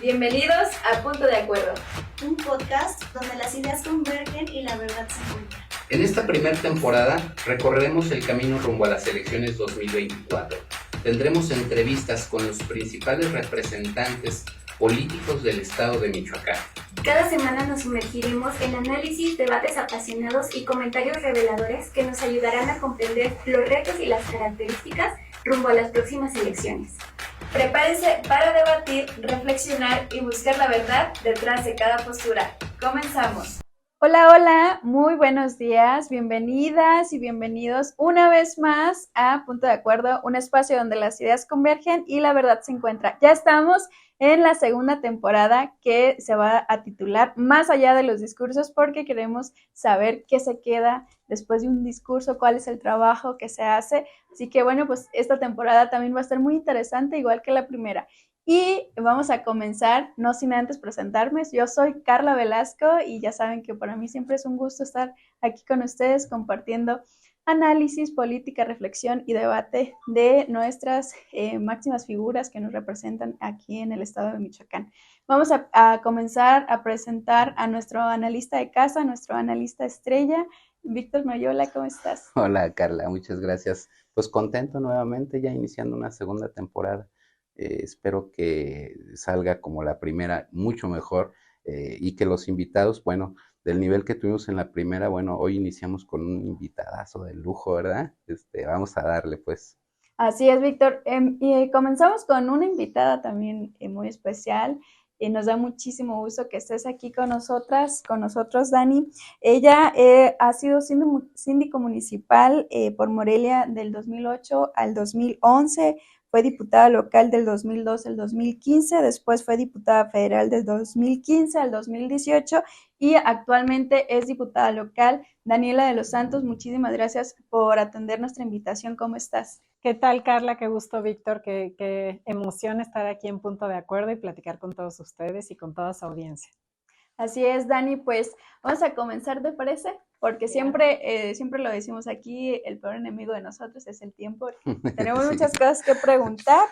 Bienvenidos a Punto de Acuerdo, un podcast donde las ideas convergen y la verdad se encuentra. En esta primera temporada recorreremos el camino rumbo a las elecciones 2024. Tendremos entrevistas con los principales representantes políticos del estado de Michoacán. Cada semana nos sumergiremos en análisis, debates apasionados y comentarios reveladores que nos ayudarán a comprender los retos y las características rumbo a las próximas elecciones. Prepárense para debatir, reflexionar y buscar la verdad detrás de cada postura. ¡Comenzamos! Hola, muy buenos días, bienvenidas y bienvenidos una vez más a Punto de Acuerdo, un espacio donde las ideas convergen y la verdad se encuentra. Ya estamos en la segunda temporada que se va a titular Más allá de los discursos, porque queremos saber qué se queda después de un discurso, cuál es el trabajo que se hace. Así que bueno, pues esta temporada también va a estar muy interesante, igual que la primera. Y vamos a comenzar, no sin antes presentarme. Yo soy Carla Velasco y ya saben que para mí siempre es un gusto estar aquí con ustedes compartiendo análisis, política, reflexión y debate de nuestras máximas figuras que nos representan aquí en el estado de Michoacán. Vamos a comenzar a presentar a nuestro analista de casa, nuestro analista estrella, Víctor Noyola. ¿Cómo estás? Hola Carla, muchas gracias. Pues contento nuevamente ya iniciando una segunda temporada. Espero que salga como la primera mucho mejor y que los invitados, bueno, del nivel que tuvimos en la primera, bueno, hoy iniciamos con un invitadazo de lujo, ¿verdad? Vamos a darle pues. Así es, Víctor. Y comenzamos con una invitada también muy especial. Nos da muchísimo gusto que estés aquí con nosotros, Dani. Ella ha sido síndico municipal por Morelia del 2008 al 2011, fue diputada local del 2002 al 2015, después fue diputada federal del 2015 al 2018 y actualmente es diputada local. Daniela de los Santos, muchísimas gracias por atender nuestra invitación. ¿Cómo estás? ¿Qué tal, Carla? Qué gusto, Víctor. Qué emoción estar aquí en Punto de Acuerdo y platicar con todos ustedes y con toda su audiencia. Así es, Dani, pues vamos a comenzar, ¿te parece? Porque siempre lo decimos aquí, el peor enemigo de nosotros es el tiempo. Tenemos muchas cosas que preguntar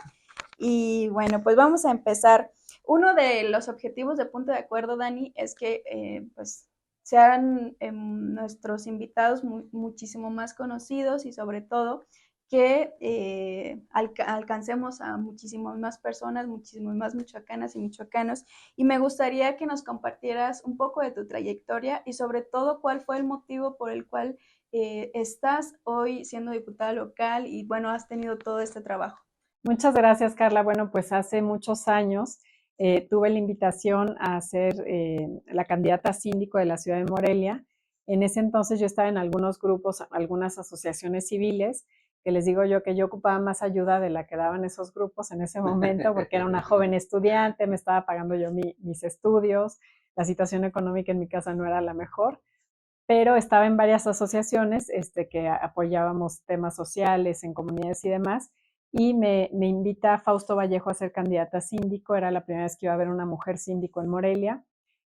y bueno, pues vamos a empezar. Uno de los objetivos de Punto de Acuerdo, Dani, es que pues sean nuestros invitados muchísimo más conocidos y sobre todo que alcancemos a muchísimas más personas, muchísimas más michoacanas y michoacanos. Y me gustaría que nos compartieras un poco de tu trayectoria y sobre todo cuál fue el motivo por el cual estás hoy siendo diputada local y bueno, has tenido todo este trabajo. Muchas gracias, Carla. Bueno, pues hace muchos años tuve la invitación a ser la candidata a síndico de la ciudad de Morelia. En ese entonces yo estaba en algunos grupos, algunas asociaciones civiles, que les digo yo que yo ocupaba más ayuda de la que daban esos grupos en ese momento, porque era una joven estudiante, me estaba pagando yo mis estudios, la situación económica en mi casa no era la mejor, pero estaba en varias asociaciones que apoyábamos temas sociales en comunidades y demás, y me invita Fausto Vallejo a ser candidata a síndico. Era la primera vez que iba a haber una mujer síndico en Morelia,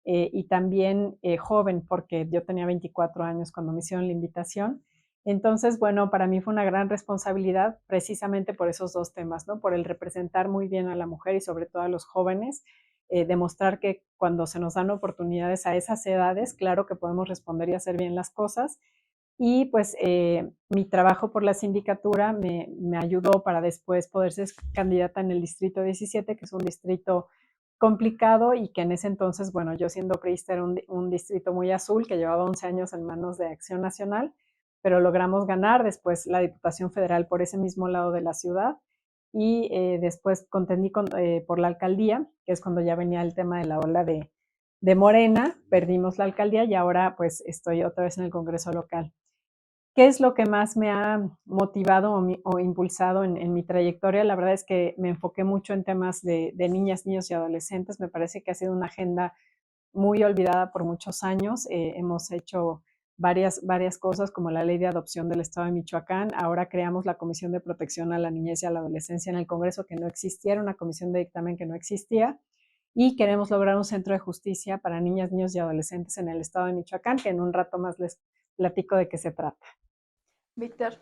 y también joven, porque yo tenía 24 años cuando me hicieron la invitación. Entonces, bueno, para mí fue una gran responsabilidad precisamente por esos dos temas, ¿no? Por el representar muy bien a la mujer y sobre todo a los jóvenes, demostrar que cuando se nos dan oportunidades a esas edades, claro que podemos responder y hacer bien las cosas. Y pues mi trabajo por la sindicatura me ayudó para después poder ser candidata en el distrito 17, que es un distrito complicado y que en ese entonces, bueno, yo siendo priista era un distrito muy azul que llevaba 11 años en manos de Acción Nacional, pero logramos ganar después la Diputación Federal por ese mismo lado de la ciudad y después contendí por la alcaldía, que es cuando ya venía el tema de la ola de Morena, perdimos la alcaldía y ahora pues estoy otra vez en el Congreso local. ¿Qué es lo que más me ha motivado o impulsado en mi trayectoria? La verdad es que me enfoqué mucho en temas de niñas, niños y adolescentes. Me parece que ha sido una agenda muy olvidada por muchos años. Hemos hecho varias cosas como la ley de adopción del estado de Michoacán. Ahora creamos la Comisión de Protección a la Niñez y a la Adolescencia en el Congreso, que no existía, era una comisión de dictamen que no existía. Y queremos lograr un centro de justicia para niñas, niños y adolescentes en el estado de Michoacán, que en un rato más les platico de qué se trata. Víctor,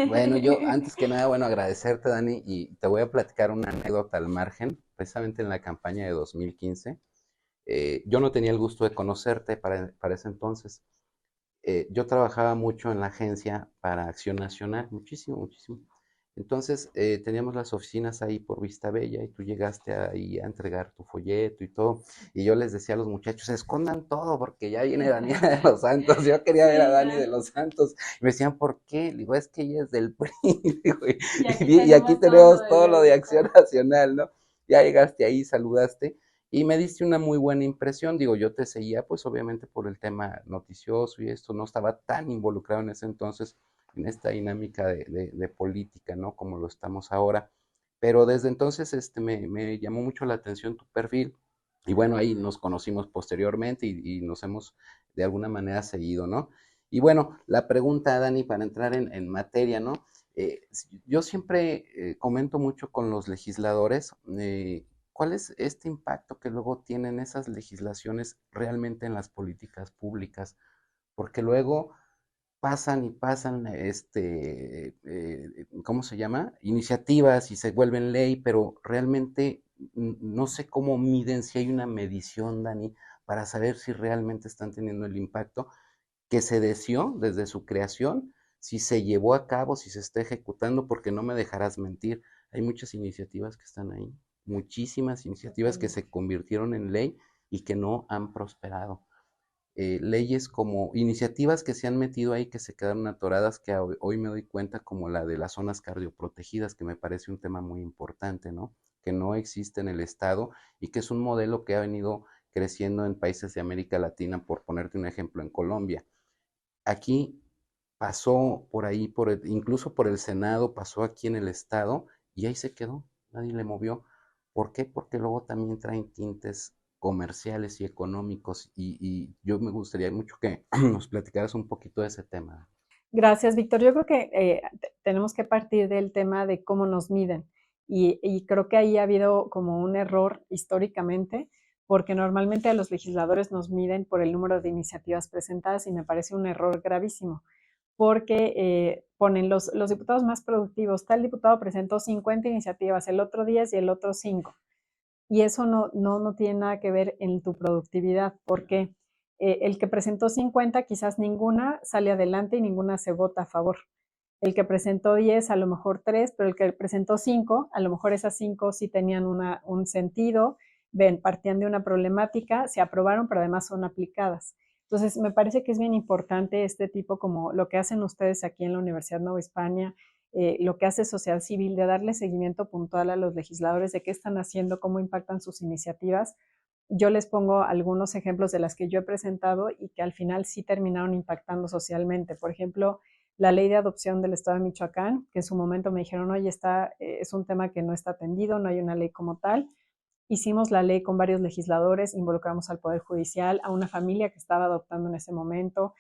Bueno, yo antes que nada, bueno, agradecerte, Dani, y te voy a platicar una anécdota al margen, precisamente en la campaña de 2015. Yo no tenía el gusto de conocerte para ese entonces. Yo trabajaba mucho en la agencia para Acción Nacional, muchísimo, muchísimo. Entonces, teníamos las oficinas ahí por Vista Bella y tú llegaste ahí a entregar tu folleto y todo. Y yo les decía a los muchachos, escondan todo porque ya viene Daniela de los Santos. Yo quería ver a Dani de los Santos. Y me decían, ¿por qué? Le digo, es que ella es del PRI. Digo, y aquí tenemos todo lo de Acción Nacional, ¿no? Ya llegaste ahí, saludaste. Y me diste una muy buena impresión, digo, yo te seguía pues obviamente por el tema noticioso y esto, no estaba tan involucrado en ese entonces en esta dinámica de política, ¿no? Como lo estamos ahora, pero desde entonces me llamó mucho la atención tu perfil y bueno, ahí nos conocimos posteriormente y nos hemos de alguna manera seguido, ¿no? Y bueno, la pregunta, Dani, para entrar en materia, ¿no? Yo siempre comento mucho con los legisladores, ¿cuál es este impacto que luego tienen esas legislaciones realmente en las políticas públicas? Porque luego pasan y pasan, ¿cómo se llama? Iniciativas y se vuelven ley, pero realmente no sé cómo miden, si hay una medición, Dani, para saber si realmente están teniendo el impacto que se deseó desde su creación, si se llevó a cabo, si se está ejecutando, porque no me dejarás mentir, hay muchas iniciativas que están ahí, muchísimas iniciativas que se convirtieron en ley y que no han prosperado. Leyes como iniciativas que se han metido ahí que se quedaron atoradas, que hoy me doy cuenta, como la de las zonas cardioprotegidas, que me parece un tema muy importante, ¿no? Que no existe en el Estado y que es un modelo que ha venido creciendo en países de América Latina, por ponerte un ejemplo, en Colombia. Aquí pasó por ahí, incluso por el Senado, pasó aquí en el Estado y ahí se quedó, nadie le movió. ¿Por qué? Porque luego también traen tintes comerciales y económicos y yo me gustaría mucho que nos platicaras un poquito de ese tema. Gracias, Víctor. Yo creo que tenemos que partir del tema de cómo nos miden y creo que ahí ha habido como un error históricamente, porque normalmente a los legisladores nos miden por el número de iniciativas presentadas y me parece un error gravísimo, porque ponen los diputados más productivos, tal diputado presentó 50 iniciativas, el otro 10 y el otro 5. Y eso no tiene nada que ver en tu productividad, porque el que presentó 50, quizás ninguna sale adelante y ninguna se vota a favor. El que presentó 10, a lo mejor 3, pero el que presentó 5, a lo mejor esas 5 sí tenían un sentido, partían de una problemática, se aprobaron, pero además son aplicadas. Entonces, me parece que es bien importante este tipo, como lo que hacen ustedes aquí en la Universidad Nueva España, lo que hace Sociedad Civil, de darle seguimiento puntual a los legisladores de qué están haciendo, cómo impactan sus iniciativas. Yo les pongo algunos ejemplos de las que yo he presentado y que al final sí terminaron impactando socialmente. Por ejemplo, la ley de adopción del Estado de Michoacán, que en su momento me dijeron, oye, es un tema que no está atendido, no hay una ley como tal. Hicimos la ley con varios legisladores, involucramos al Poder Judicial, a una familia que estaba adoptando en ese momento,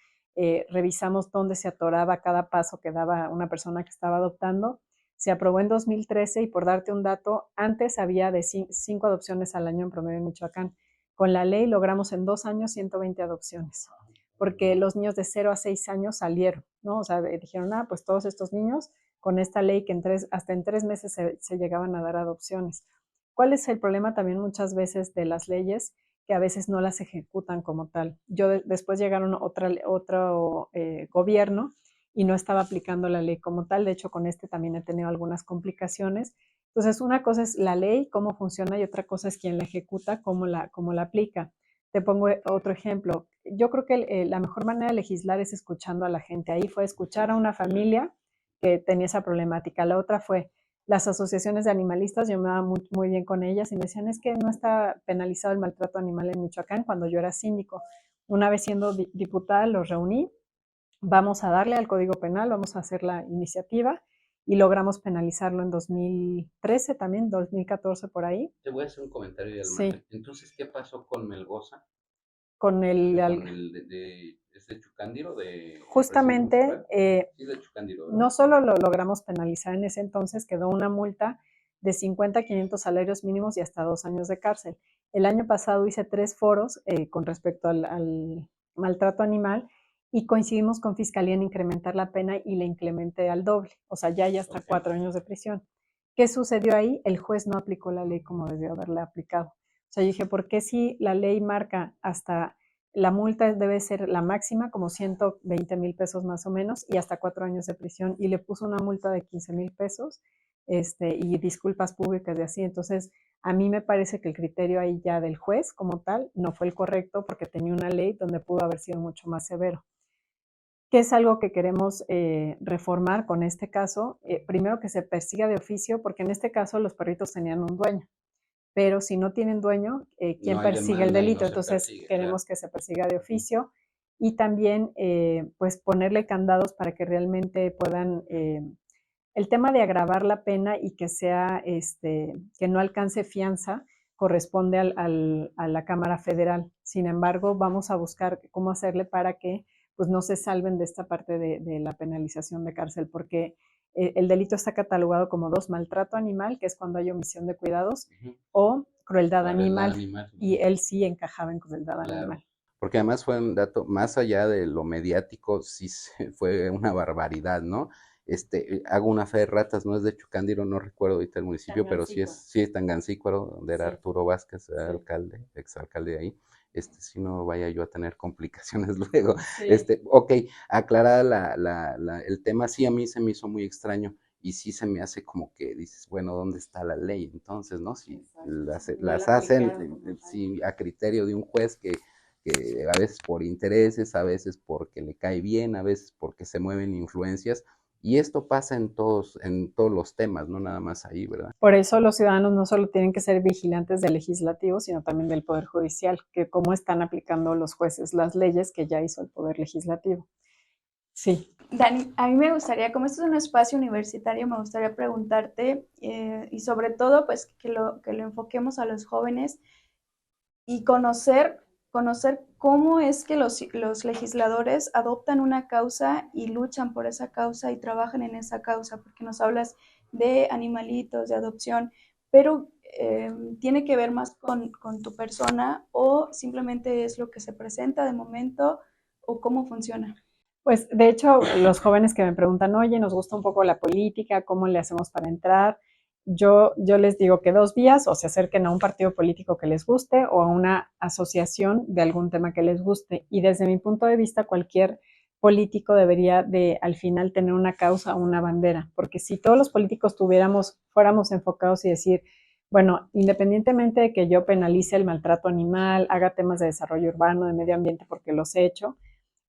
revisamos dónde se atoraba cada paso que daba una persona que estaba adoptando. Se aprobó en 2013 y, por darte un dato, antes había de 5 adopciones al año en promedio en Michoacán. Con la ley logramos en 2 años 120 adopciones, porque los niños de 0 a 6 años salieron, ¿no? O sea, dijeron, pues todos estos niños, con esta ley que hasta en 3 meses se llegaban a dar adopciones. ¿Cuál es el problema también muchas veces de las leyes? Que a veces no las ejecutan como tal. Después llegaron otro gobierno y no estaba aplicando la ley como tal. De hecho, con este también he tenido algunas complicaciones. Entonces, una cosa es la ley, cómo funciona, y otra cosa es quién la ejecuta, cómo la aplica. Te pongo otro ejemplo. Yo creo que la mejor manera de legislar es escuchando a la gente. Ahí fue escuchar a una familia que tenía esa problemática. La otra fue las asociaciones de animalistas, yo me daba muy bien con ellas y me decían, es que no está penalizado el maltrato animal en Michoacán, cuando yo era síndico. Una vez siendo diputada los reuní, vamos a darle al Código Penal, vamos a hacer la iniciativa y logramos penalizarlo en 2013 también, 2014 por ahí. Te voy a hacer un comentario del Sí. Entonces, ¿qué pasó con Melgoza? Con el ¿Es de Chucándiro? Justamente, Sí, de Chucándiro, ¿verdad? no solo lo logramos penalizar en ese entonces, quedó una multa de 50 a 500 salarios mínimos y hasta 2 años de cárcel. El año pasado hice 3 foros con respecto al maltrato animal y coincidimos con Fiscalía en incrementar la pena y le incrementé al doble, o sea, ya hay hasta 4 años de prisión. ¿Qué sucedió ahí? El juez no aplicó la ley como debió haberla aplicado. O sea, yo dije, ¿por qué si la ley marca hasta la multa debe ser la máxima, como 120,000 pesos más o menos, y hasta 4 años de prisión, y le puso una multa de 15,000 pesos y disculpas públicas y así? Entonces, a mí me parece que el criterio ahí ya del juez como tal no fue el correcto porque tenía una ley donde pudo haber sido mucho más severo. ¿Qué es algo que queremos reformar con este caso? Primero, que se persiga de oficio, porque en este caso los perritos tenían un dueño, pero si no tienen dueño, ¿quién No hay persigue el demanda y delito? no se Entonces persigue, queremos claro. que se persiga de oficio y también pues ponerle candados para que realmente puedan, el tema de agravar la pena y que sea, que no alcance fianza, corresponde a la Cámara Federal. Sin embargo, vamos a buscar cómo hacerle para que pues no se salven de esta parte de la penalización de cárcel, porque el delito está catalogado como 2, maltrato animal, que es cuando hay omisión de cuidados, o crueldad animal, y él sí encajaba en crueldad animal. Porque además fue un dato, más allá de lo mediático, sí fue una barbaridad, ¿no? Hago una fe de ratas, no es de Chucándiro, no recuerdo ahorita el municipio, pero sí es Tangancícuaro, donde era Arturo Vázquez, era alcalde, exalcalde de ahí. Si no vaya yo a tener complicaciones luego. Ok, aclarada el tema, sí a mí se me hizo muy extraño y sí se me hace como que dices, bueno, ¿dónde está la ley? Entonces, ¿no? Si las hacen sí, a criterio de un juez que a veces por intereses, a veces porque le cae bien, a veces porque se mueven influencias, y esto pasa en todos los temas, no nada más ahí, ¿verdad? Por eso los ciudadanos no solo tienen que ser vigilantes del legislativo, sino también del Poder Judicial, que cómo están aplicando los jueces las leyes que ya hizo el Poder Legislativo. Sí. Dani, a mí me gustaría, como esto es un espacio universitario, me gustaría preguntarte, y sobre todo, pues, que lo enfoquemos a los jóvenes y conocer cómo es que los legisladores adoptan una causa y luchan por esa causa y trabajan en esa causa, porque nos hablas de animalitos, de adopción, pero tiene que ver más con tu persona, o simplemente es lo que se presenta de momento, o cómo funciona. Pues de hecho, los jóvenes que me preguntan, oye, nos gusta un poco la política, ¿cómo le hacemos para entrar? Yo les digo que 2 vías, o se acerquen a un partido político que les guste o a una asociación de algún tema que les guste. Y desde mi punto de vista, cualquier político debería de al final tener una causa o una bandera, porque si todos los políticos fuéramos enfocados y decir, bueno, independientemente de que yo penalice el maltrato animal, haga temas de desarrollo urbano, de medio ambiente, porque los he hecho,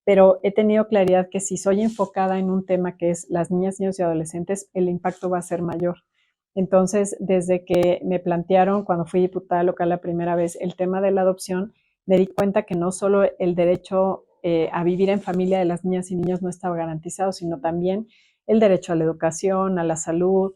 pero he tenido claridad que si soy enfocada en un tema que es las niñas, niños y adolescentes, el impacto va a ser mayor. Entonces, desde que me plantearon cuando fui diputada local la primera vez el tema de la adopción, me di cuenta que no solo el derecho a vivir en familia de las niñas y niños no estaba garantizado, sino también el derecho a la educación, a la salud,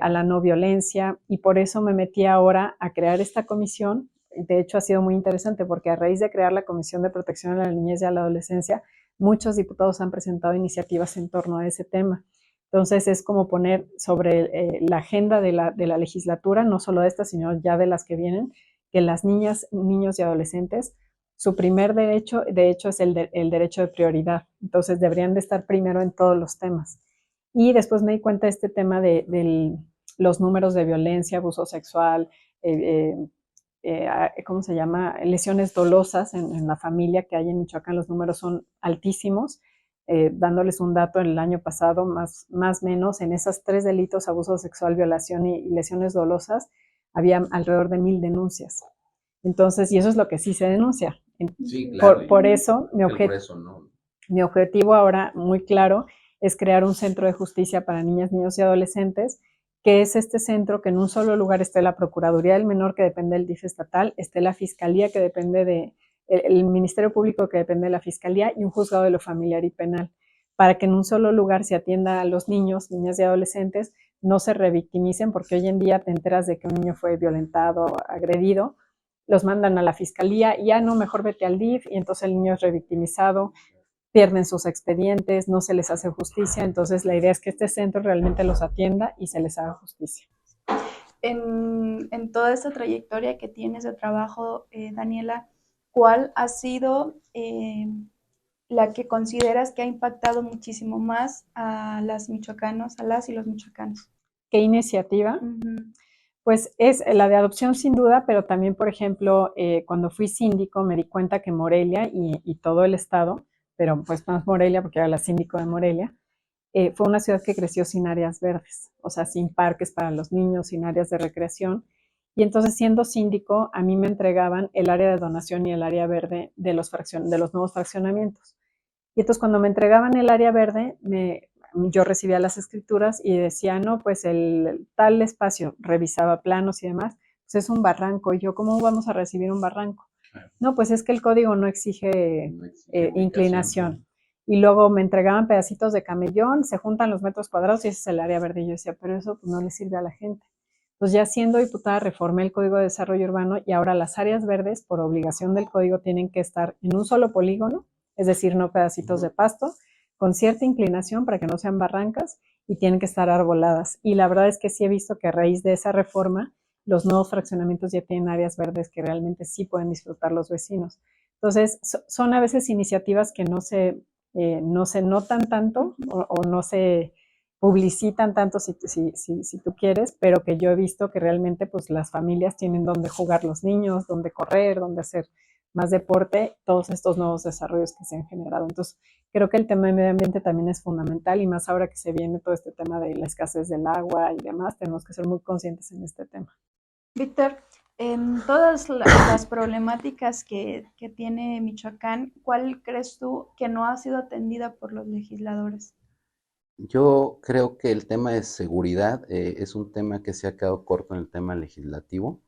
a la no violencia, y por eso me metí ahora a crear esta comisión. De hecho, ha sido muy interesante porque a raíz de crear la Comisión de Protección a la Niñez y a la Adolescencia, muchos diputados han presentado iniciativas en torno a ese tema. Entonces, es como poner sobre la agenda de la legislatura, no solo esta, sino ya de las que vienen, que las niñas, niños y adolescentes, su primer derecho, de hecho, es el derecho de prioridad. Entonces, deberían de estar primero en todos los temas. Y después me di cuenta de este tema de los números de violencia, abuso sexual, ¿cómo se llama? Lesiones dolosas en la familia que hay en Michoacán. Los números son altísimos. Dándoles un dato, en el año pasado, más o menos, en esos 3 delitos, abuso sexual, violación y lesiones dolosas, había alrededor de 1,000 denuncias. Entonces, y eso es lo que sí se denuncia. Sí, claro. Por eso, mi objetivo ahora, muy claro, es crear un centro de justicia para niñas, niños y adolescentes, que es este centro que en un solo lugar esté la Procuraduría del Menor, que depende del DIF estatal, esté la Fiscalía, que depende el Ministerio Público, que depende de la Fiscalía, y un juzgado de lo familiar y penal, para que en un solo lugar se atienda a los niños, niñas y adolescentes, no se revictimicen, porque hoy en día te enteras de que un niño fue violentado, agredido, los mandan a la Fiscalía y ya no, mejor vete al DIF, y entonces el niño es revictimizado, pierden sus expedientes, no se les hace justicia. Entonces la idea es que este centro realmente los atienda y se les haga justicia. En toda esta trayectoria que tienes de trabajo, Daniela, ¿cuál ha sido la que consideras que ha impactado muchísimo más a las michoacanos, a las y los michoacanos? ¿Qué iniciativa? Ujú. Pues es la de adopción sin duda, pero también, por ejemplo, cuando fui síndico me di cuenta que Morelia y todo el estado, pero pues más Morelia porque era la síndico de Morelia, fue una ciudad que creció sin áreas verdes, o sea, sin parques para los niños, sin áreas de recreación. Y entonces, siendo síndico, a mí me entregaban el área de donación y el área verde de de los nuevos fraccionamientos. Y entonces, cuando me entregaban el área verde, yo recibía las escrituras y decía, no, pues el tal espacio, revisaba planos y demás, pues es un barranco. Y yo, ¿cómo vamos a recibir un barranco? Claro. No, pues es que el código no exige No exige inclinación. Y luego me entregaban pedacitos de camellón, se juntan los metros cuadrados y ese es el área verde. Y yo decía, pero eso pues, no le sirve a la gente. Entonces, ya siendo diputada, reformé el Código de Desarrollo Urbano y ahora las áreas verdes, por obligación del código, tienen que estar en un solo polígono, es decir, no pedacitos de pasto, con cierta inclinación para que no sean barrancas y tienen que estar arboladas. Y la verdad es que sí he visto que a raíz de esa reforma, los nuevos fraccionamientos ya tienen áreas verdes que realmente sí pueden disfrutar los vecinos. Entonces, son a veces iniciativas que no se notan tanto o no se publicitan tanto si tú quieres, pero que yo he visto que realmente pues las familias tienen donde jugar los niños, donde correr, donde hacer más deporte, todos estos nuevos desarrollos que se han generado. Entonces, creo que el tema de medio ambiente también es fundamental y más ahora que se viene todo este tema de la escasez del agua y demás, tenemos que ser muy conscientes en este tema. Víctor, en todas las problemáticas que tiene Michoacán, ¿cuál crees tú que no ha sido atendida por los legisladores? Yo creo que el tema de seguridad es un tema que se ha quedado corto en el tema legislativo.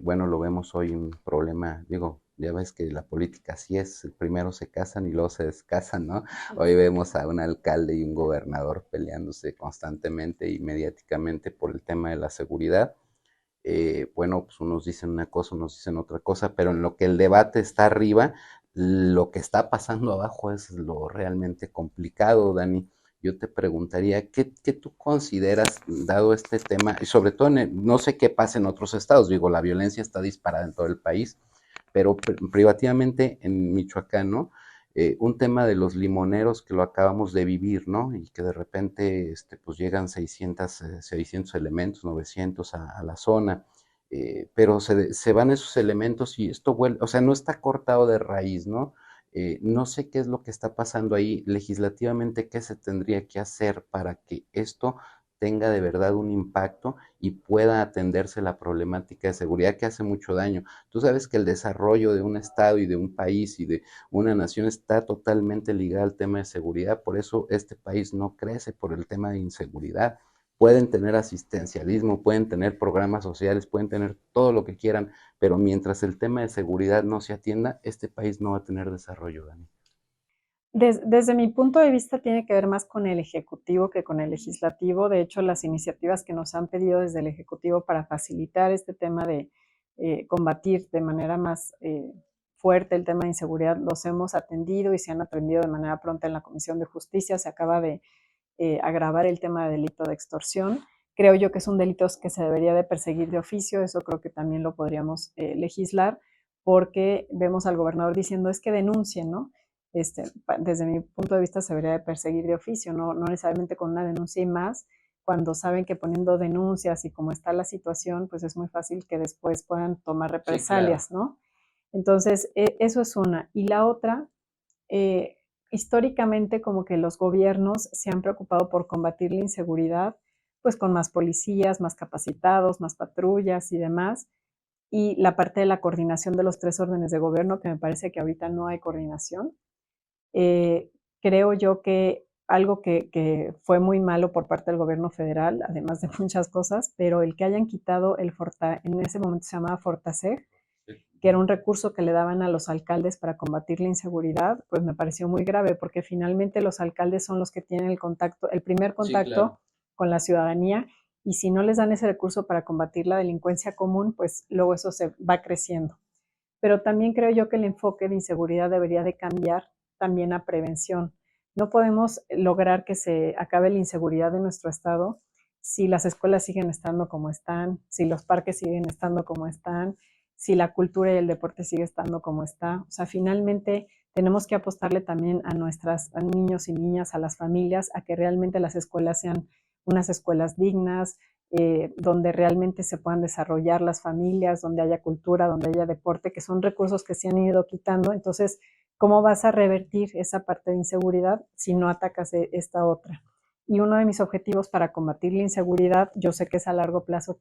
Bueno, lo vemos hoy un problema, digo, ya ves que la política así es, primero se casan y luego se descasan, ¿no? Hoy vemos a un alcalde y un gobernador peleándose constantemente y mediáticamente por el tema de la seguridad. Bueno, pues unos dicen una cosa, unos dicen otra cosa, pero en lo que el debate está arriba, lo que está pasando abajo es lo realmente complicado, Dani. Yo te preguntaría, ¿qué tú consideras, dado este tema, y sobre todo, no sé qué pasa en otros estados, digo, la violencia está disparada en todo el país, pero privativamente en Michoacán, ¿no? Un tema de los limoneros que lo acabamos de vivir, ¿no? Y que de repente, pues llegan 600 elementos, 900 a la zona, pero se van esos elementos y esto vuelve, o sea, no está cortado de raíz, ¿no? No sé qué es lo que está pasando ahí legislativamente, qué se tendría que hacer para que esto tenga de verdad un impacto y pueda atenderse la problemática de seguridad que hace mucho daño. Tú sabes que el desarrollo de un estado y de un país y de una nación está totalmente ligada al tema de seguridad, por eso este país no crece por el tema de inseguridad. Pueden tener asistencialismo, pueden tener programas sociales, pueden tener todo lo que quieran, pero mientras el tema de seguridad no se atienda, este país no va a tener desarrollo, Dani. Desde mi punto de vista tiene que ver más con el Ejecutivo que con el Legislativo. De hecho, las iniciativas que nos han pedido desde el Ejecutivo para facilitar este tema de combatir de manera más fuerte el tema de inseguridad los hemos atendido y se han atendido de manera pronta en la Comisión de Justicia. Se acaba de agravar el tema de delito de extorsión. Creo yo que es un delito que se debería de perseguir de oficio. Eso creo que también lo podríamos legislar porque vemos al gobernador diciendo es que denuncien, ¿no? Desde mi punto de vista se debería de perseguir de oficio, no necesariamente con una denuncia y más, cuando saben que poniendo denuncias y como está la situación, pues es muy fácil que después puedan tomar represalias, sí, claro, ¿no? Entonces, eso es una. Y la otra, históricamente como que los gobiernos se han preocupado por combatir la inseguridad, pues con más policías, más capacitados, más patrullas y demás, y la parte de la coordinación de los 3 órdenes de gobierno, que me parece que ahorita no hay coordinación. Creo yo que algo que fue muy malo por parte del gobierno federal, además de muchas cosas, pero el que hayan quitado en ese momento se llamaba Fortaseg, que era un recurso que le daban a los alcaldes para combatir la inseguridad, pues me pareció muy grave, porque finalmente los alcaldes son los que tienen el primer contacto, sí, claro, con la ciudadanía, y si no les dan ese recurso para combatir la delincuencia común, pues luego eso se va creciendo. Pero también creo yo que el enfoque de inseguridad debería de cambiar también a prevención. No podemos lograr que se acabe la inseguridad de nuestro estado si las escuelas siguen estando como están, si los parques siguen estando como están, si la cultura y el deporte sigue estando como está. O sea, finalmente tenemos que apostarle también a a niños y niñas, a las familias, a que realmente las escuelas sean unas escuelas dignas, donde realmente se puedan desarrollar las familias, donde haya cultura, donde haya deporte, que son recursos que se han ido quitando. Entonces, ¿cómo vas a revertir esa parte de inseguridad si no atacas esta otra? Y uno de mis objetivos para combatir la inseguridad, yo sé que es a largo plazo,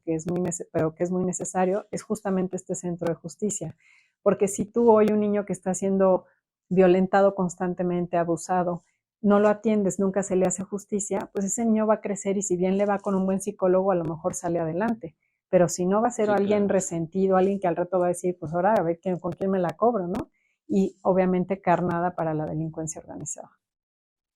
pero que es muy necesario, es justamente este centro de justicia. Porque si tú hoy un niño que está siendo violentado constantemente, abusado, no lo atiendes, nunca se le hace justicia, pues ese niño va a crecer y si bien le va con un buen psicólogo, a lo mejor sale adelante. Pero si no, va a ser alguien resentido, alguien que al rato va a decir, pues ahora a ver con quién me la cobro, ¿no? Y obviamente carnada para la delincuencia organizada.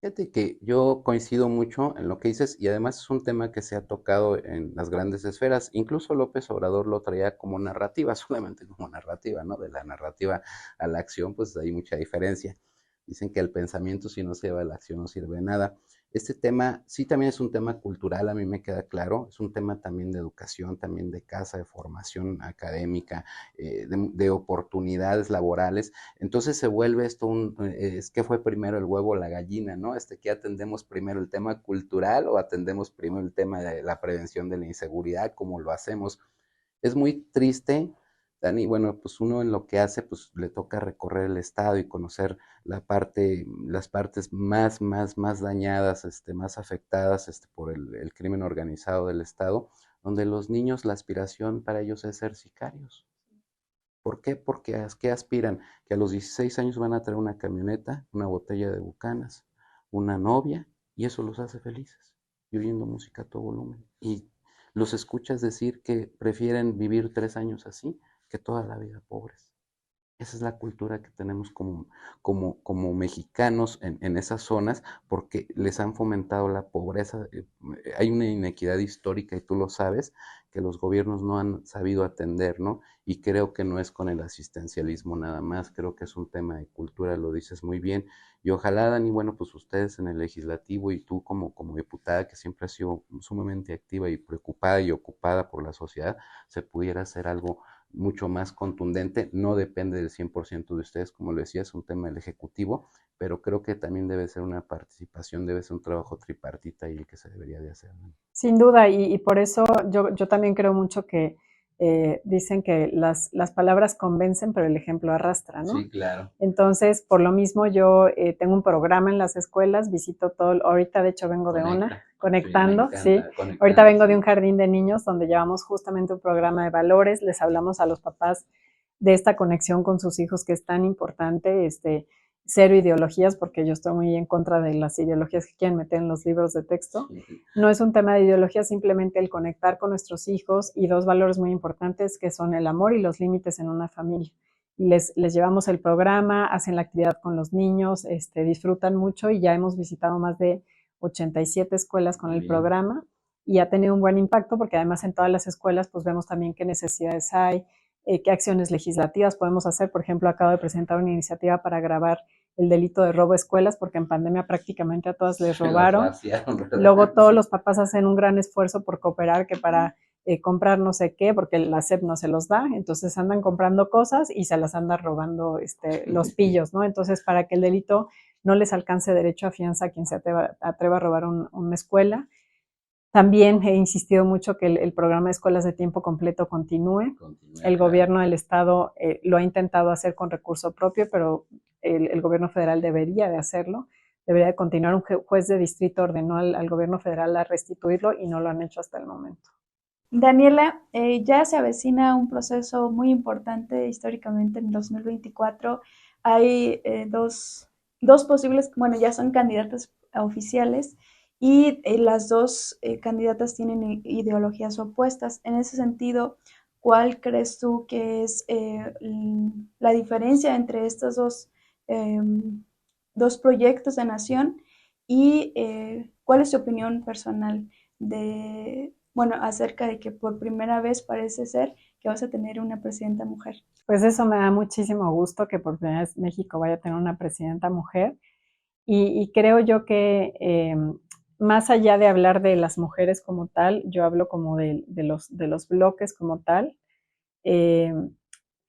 Fíjate que yo coincido mucho en lo que dices y además es un tema que se ha tocado en las grandes esferas. Incluso López Obrador lo traía como narrativa, solamente como narrativa, ¿no? De la narrativa a la acción, pues hay mucha diferencia. Dicen que el pensamiento, si no se lleva a la acción, no sirve de nada. Este tema sí también es un tema cultural, a mí me queda claro, es un tema también de educación, también de casa, de formación académica, de oportunidades laborales. Entonces se vuelve esto es que fue primero el huevo o la gallina, ¿no? ¿Que atendemos primero el tema cultural o atendemos primero el tema de la prevención de la inseguridad? ¿Cómo lo hacemos? Es muy triste, Dani, bueno, pues uno en lo que hace, pues le toca recorrer el estado y conocer las partes más dañadas, más afectadas, por el crimen organizado del estado, donde los niños, la aspiración para ellos es ser sicarios. ¿Por qué? Porque ¿a qué aspiran? Que a los 16 años van a traer una camioneta, una botella de Bucanas, una novia, y eso los hace felices, y oyendo música a todo volumen. Y los escuchas decir que prefieren vivir 3 años así que toda la vida pobres. Esa es la cultura que tenemos como mexicanos en esas zonas, porque les han fomentado la pobreza. Hay una inequidad histórica, y tú lo sabes, que los gobiernos no han sabido atender, ¿no? Y creo que no es con el asistencialismo nada más, creo que es un tema de cultura, lo dices muy bien. Y ojalá, Dani, bueno, pues ustedes en el legislativo y tú como diputada, que siempre has sido sumamente activa y preocupada y ocupada por la sociedad, se pudiera hacer algo mucho más contundente. No depende del 100% de ustedes, como lo decía, es un tema del Ejecutivo, pero creo que también debe ser una participación, debe ser un trabajo tripartita y el que se debería de hacer, ¿no? Sin duda, y por eso yo también creo mucho que dicen que las palabras convencen, pero el ejemplo arrastra, ¿no? Sí, claro. Entonces, por lo mismo, yo tengo un programa en las escuelas, visito ahorita de hecho vengo de conectando, sí. Ahorita vengo de un jardín de niños donde llevamos justamente un programa de valores, les hablamos a los papás de esta conexión con sus hijos que es tan importante, cero ideologías, porque yo estoy muy en contra de las ideologías que quieren meter en los libros de texto. No es un tema de ideología, simplemente el conectar con nuestros hijos y dos valores muy importantes que son el amor y los límites en una familia. Les llevamos el programa, hacen la actividad con los niños, disfrutan mucho y ya hemos visitado más de 87 escuelas con el programa y ha tenido un buen impacto porque además en todas las escuelas pues vemos también qué necesidades hay, qué acciones legislativas podemos hacer. Por ejemplo, acabo de presentar una iniciativa para agravar el delito de robo a escuelas porque en pandemia prácticamente a todas les robaron. Luego todos los papás hacen un gran esfuerzo por cooperar que para comprar no sé qué, porque la SEP no se los da, entonces andan comprando cosas y se las andan robando los pillos, ¿no? Entonces, para que el delito no les alcance derecho a fianza a quien se atreva a robar una escuela. También he insistido mucho que el programa de escuelas de tiempo completo continúe. El gobierno del estado lo ha intentado hacer con recurso propio, pero el gobierno federal debería de hacerlo. Debería de continuar. Un juez de distrito ordenó al gobierno federal a restituirlo y no lo han hecho hasta el momento. Daniela, ya se avecina un proceso muy importante históricamente en 2024. Hay dos posibles, bueno, ya son candidatas oficiales y las dos candidatas tienen ideologías opuestas. En ese sentido, ¿cuál crees tú que es la diferencia entre estos dos proyectos de nación y cuál es tu opinión personal acerca de que por primera vez parece ser que vas a tener una presidenta mujer? Pues eso me da muchísimo gusto que por primera vez México vaya a tener una presidenta mujer y creo yo que más allá de hablar de las mujeres como tal, yo hablo como de los bloques como tal.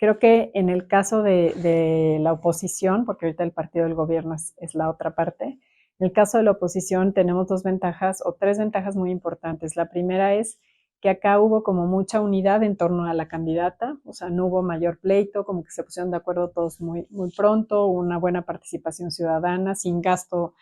creo que en el caso de la oposición, porque ahorita el partido del gobierno es la otra parte, en el caso de la oposición tenemos 2 ventajas o 3 ventajas muy importantes. La primera es que acá hubo como mucha unidad en torno a la candidata, o sea, no hubo mayor pleito, como que se pusieron de acuerdo todos muy, muy pronto, una buena participación ciudadana, sin gasto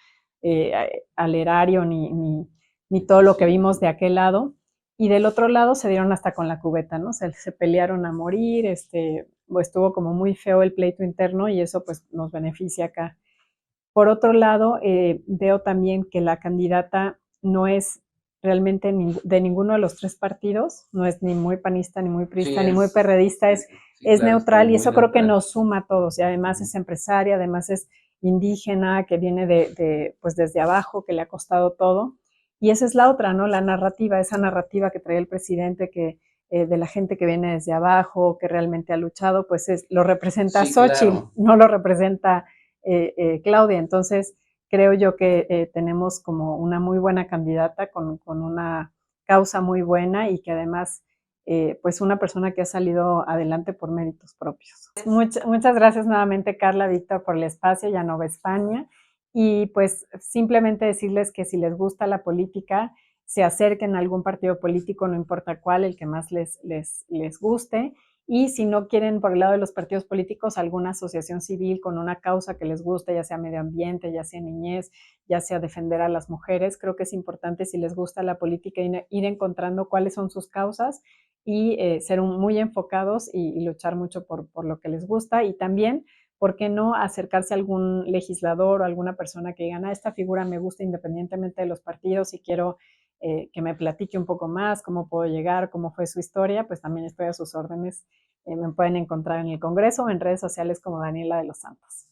al erario ni todo lo que vimos de aquel lado. Y del otro lado se dieron hasta con la cubeta, ¿no? Se pelearon a morir, estuvo como muy feo el pleito interno y eso pues nos beneficia acá. Por otro lado, veo también que la candidata no es realmente de ninguno de los 3 partidos, no es ni muy panista, ni muy priista, ni muy perredista, es claro, neutral y eso creo que nos suma a todos. Y además es empresaria, además es indígena, que viene pues desde abajo, que le ha costado todo. Y esa es la otra, ¿no? La narrativa, esa narrativa que trae el presidente, que de la gente que viene desde abajo, que realmente ha luchado, pues lo representa Xóchitl, claro. No lo representa Claudia. Entonces, creo yo que tenemos como una muy buena candidata con una causa muy buena y que además, pues una persona que ha salido adelante por méritos propios. Muchas gracias nuevamente, Carla, Víctor, por el espacio y a Nova España. Y pues simplemente decirles que si les gusta la política, se acerquen a algún partido político, no importa cuál, el que más les guste. Y si no quieren por el lado de los partidos políticos, alguna asociación civil con una causa que les guste, ya sea medio ambiente, ya sea niñez, ya sea defender a las mujeres. Creo que es importante, si les gusta la política, ir encontrando cuáles son sus causas y ser muy enfocados y luchar mucho por lo que les gusta. Y también, ¿por qué no acercarse a algún legislador o alguna persona que diga, esta figura me gusta independientemente de los partidos y quiero que me platique un poco más, cómo puedo llegar, cómo fue su historia? Pues también estoy a sus órdenes. Me pueden encontrar en el Congreso o en redes sociales como Daniela de los Santos.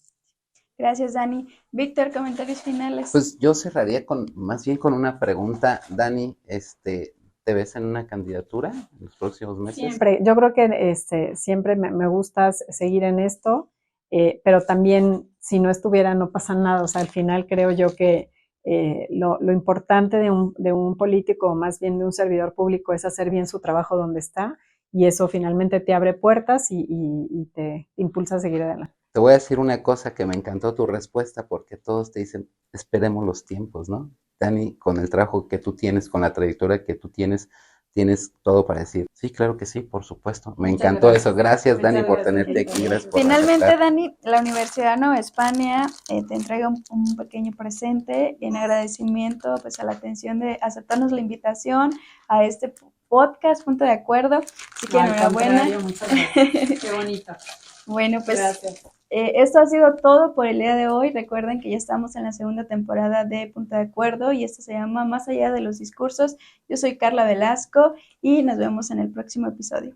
Gracias, Dani. Víctor, comentarios finales. Pues yo cerraría más bien con una pregunta. Dani, ¿te ves en una candidatura en los próximos meses? Siempre. Yo creo que siempre me gusta seguir en esto, pero también si no estuviera no pasa nada. O sea, al final creo yo que lo importante de un político, o más bien de un servidor público, es hacer bien su trabajo donde está, y eso finalmente te abre puertas y te impulsa a seguir adelante. Te voy a decir una cosa que me encantó tu respuesta, porque todos te dicen, esperemos los tiempos, ¿no? Dani, con el trabajo que tú tienes, con la trayectoria que tú tienes todo para decir, sí, claro que sí, por supuesto. Me encantó eso. Gracias, Dani, por tenerte aquí. Gracias por Finalmente, aceptar. Dani, la Universidad Nueva España te entrega un pequeño presente en agradecimiento pues a la atención de aceptarnos la invitación a este podcast, Punto de Acuerdo. Así que enhorabuena. Muchas gracias. Qué bonito. Bueno, pues gracias. Esto ha sido todo por el día de hoy. Recuerden que ya estamos en la segunda temporada de Punto de Acuerdo y esto se llama Más allá de los discursos. Yo soy Carla Velasco y nos vemos en el próximo episodio.